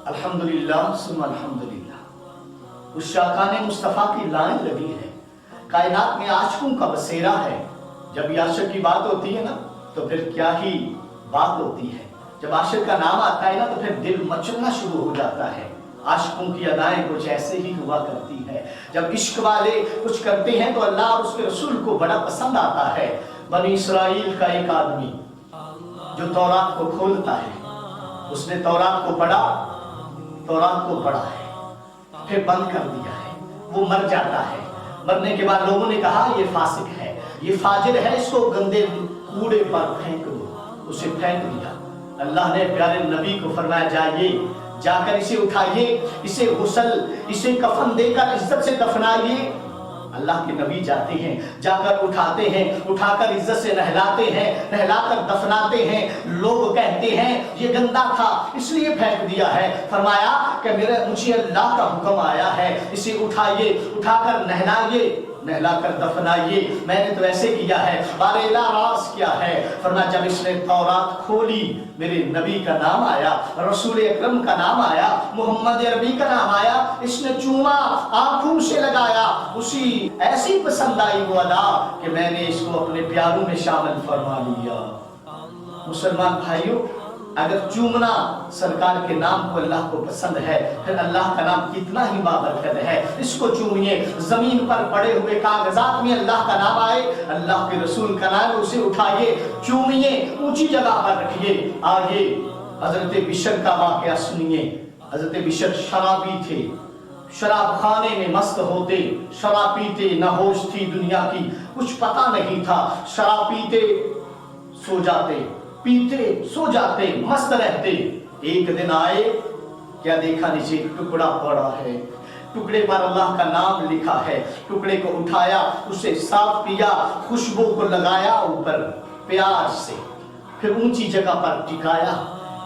अल्हम्दुलिल्लाह सुम्मा अल्हम्दुलिल्लाह। उस शाखाने मुस्तफ़ा की लाइन लगी है, कायनात में आशिकों का बसेरा है। जब भी आशिक की बात होती है ना तो फिर क्या ही बात होती है। जब आशिक का नाम आता है ना तो फिर दिल मचलना शुरू हो जाता है। आशिकों की अदाएं कुछ ऐसे ही हुआ करती है। जब इश्क वाले कुछ करते हैं तो अल्लाह और उसके रसूल को बड़ा पसंद आता है। बनी इसराइल का एक आदमी जो तौरात को खोलता है, उसने तौरात को पढ़ा है, फिर बंद कर दिया है, वो मर जाता है। मरने के बाद लोगों ने कहा ये फासिक है, ये फाजिर है, इसको गंदे कूड़े पर फेंक दो। उसे फेंक दिया। अल्लाह ने प्यारे नबी को फरमाया जाइए, जाकर इसे उठाइए, इसे गुस्ल, इसे कफन देकर इज्जत से दफनाइए। अल्लाह के नबी जाते हैं, जाकर उठाते हैं, उठाकर इज्जत से नहलाते हैं, नहलाकर दफनाते हैं। लोग कहते हैं ये गंदा था इसलिए फेंक दिया है। फरमाया कि मुझे अल्लाह का हुक्म आया है, इसे उठाइए, उठाकर नहलाइए, नहलाकर दफनाइए। मैंने तो ऐसे किया है। बारेला राज क्या है? फरमाया जब इसने तौरात खोली, मेरे नबी का नाम आया, रसूल अकरम का नाम आया, मोहम्मद अरबी का नाम आया, इसने चूमा, आंखों से लगाया, उसी ऐसी पसंद आई वो अदा कि मैंने इसको अपने प्यारों में शामिल फरमा लिया। मुसलमान भाइयों, अगर चूमना सरकार के नाम को अल्लाह को पसंद है, फिर अल्लाह का नाम कितना ही बाबरकत है। इसको चूमिए। जमीन पर पड़े हुए कागजात में अल्लाह का नाम आए, अल्लाह के रसूल का नाम, उसे उठाइए, चूमिए, ऊंची जगह पर रखिए। आगे हजरत बिशर का वाकया सुनिए। हजरत बिशर शराबी थे, शराब खाने में मस्त होते, शराब पीते, न होश थी दुनिया की, कुछ पता नहीं था। शराब पीते सो जाते, पीते सो जाते, मस्त रहते। एक दिन आए, क्या देखा, नीचे एक टुकड़ा पड़ा है, टुकड़े पर अल्लाह का नाम लिखा है। टुकड़े को उठाया, उसे साफ किया, खुशबू को लगाया ऊपर प्यार से, फिर ऊंची जगह पर टिकाया।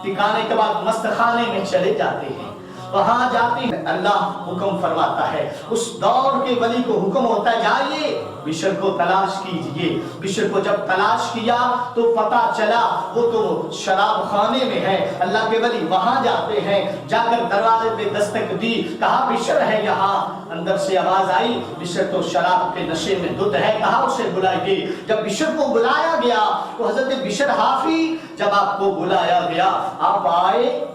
टिकाने के बाद मस्त खाने में चले जाते हैं। वहां जाते हैं, अल्लाह हुक्म फरमाता है, उस दौर के वली को हुक्म होता है जाइए बिशर को तलाश कीजिए। बिशर को जब तलाश किया तो पता चला वो तो शराब खाने में है। अल्लाह के वली वहां जाते हैं, जाकर दरवाजे पे दस्तक दी, कहा बिशर है यहाँ। अंदर से आवाज आई, बिशर तो शराब के नशे में धुत है, कहा उसे बुलाइए। जब बिशर को बुलाया गया तो हजरत बिशर हाफी, जब आपको बुलाया गया आप आए,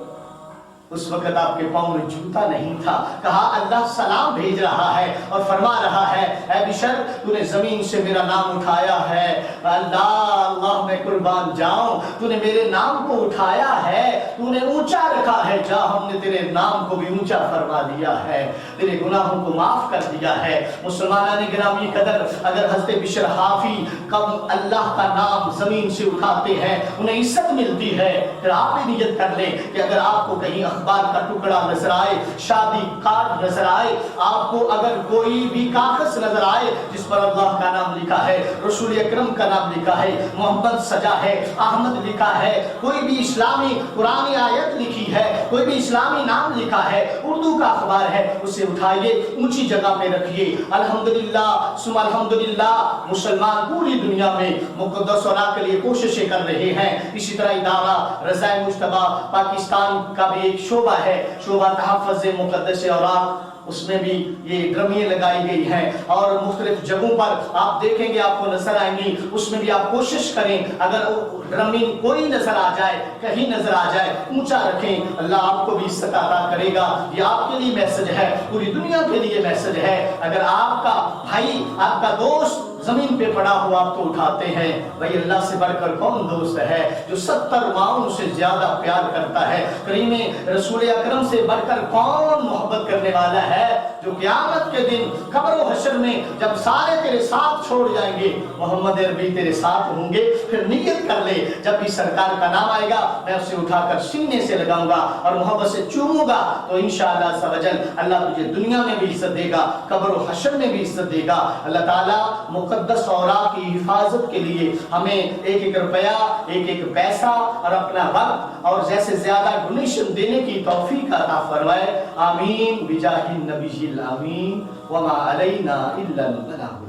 उस वक्त आपके पांव में जूता नहीं था। कहा अल्लाह सलाम भेज रहा है और फरमा रहा है, ऐ बिशर तूने जमीन से मेरा नाम उठाया है। अल्लाह मैं कुर्बान जाऊं, तूने मेरे नाम को उठाया है, तूने ऊंचा रखा है। जा हमने तेरे नाम को भी ऊंचा फरमा दिया है, तेरे गुनाहों को माफ कर दिया है। मुसलमान ने गिरामी कदर, अगर हजरत बिशर हाफी कब अल्लाह का नाम जमीन से उठाते हैं उन्हें इज्जत मिलती है। फिर आप भी नियत कर लें कि अगर आपको कहीं अखबार का टुकड़ा नजर आए, शादी कार्ड नजर आए, आपको अगर कोई भी कागज नजर आए जिस पर अल्लाह का नाम लिखा है, रसूल अकरम का नाम लिखा है, मोहम्मद सजा है, अहमद लिखा है, कोई भी इस्लामी पुरानी आयत लिखी है, कोई भी इस्लामी नाम लिखा है, उर्दू का अखबार है, उसे उठाइए, ऊंची जगह पे रखिए। अल्हम्दुलिल्लाह सुम्मा अल्हम्दुलिल्लाह, मुसलमान पूरी दुनिया में मुक़द्दस औलाद के लिए कोशिशें कर रहे हैं। इसी तरह इदारा रज़ाए मुज्तबा पाकिस्तान का भी एक शोबा है, शोबा तहफ़्फ़ुज़ मुक़द्दस औलाद, उसमें भी ये ड्रमियां लगाई गई हैं और मुख्तलिफ जगहों पर आप देखेंगे आपको नजर आएंगी। उसमें भी आप कोशिश करें, अगर ड्रमी कोई नजर आ जाए, कहीं नजर आ जाए, ऊंचा रखें, अल्लाह आपको भी इज्जत अता करेगा। ये आपके लिए मैसेज है, पूरी दुनिया के लिए मैसेज है। अगर आपका भाई, आपका दोस्त जमीन पे पड़ा हुआ आप तो उठाते हैं, भाई अल्लाह से बढ़कर कौन दोस्त है जो 70 माओं से ज्यादा प्यार करता है। करीमे रसूल अकरम से बढ़कर कौन मोहब्बत करने वाला है जो क़यामत के दिन कब्र व हश्र में जब सारे तेरे साथ छोड़ जाएंगे, मोहम्मद अरबी तेरे साथ होंगे। फिर नियत कर ले, जब भी सरकार का नाम आएगा मैं उसे उठाकर सीने से लगाऊंगा और मोहब्बत से चूमूंगा, तो इंशाअल्लाह अज़्ज़ व जल अल्लाह तुझे दुनिया में भी इज्जत देगा, कब्र व हश्र में भी इज्जत देगा। अल्लाह ताला मुक़द्दस औलाद की हिफाजत के लिए हमें एक एक रुपया, एक एक पैसा और अपना वक्त और जैसे ज्यादा डोनेशन देने की तौफीक अता फरमाए। आमीन बिजाहिन नबील आमीन वमा अलैना इल्ला अल बलाग।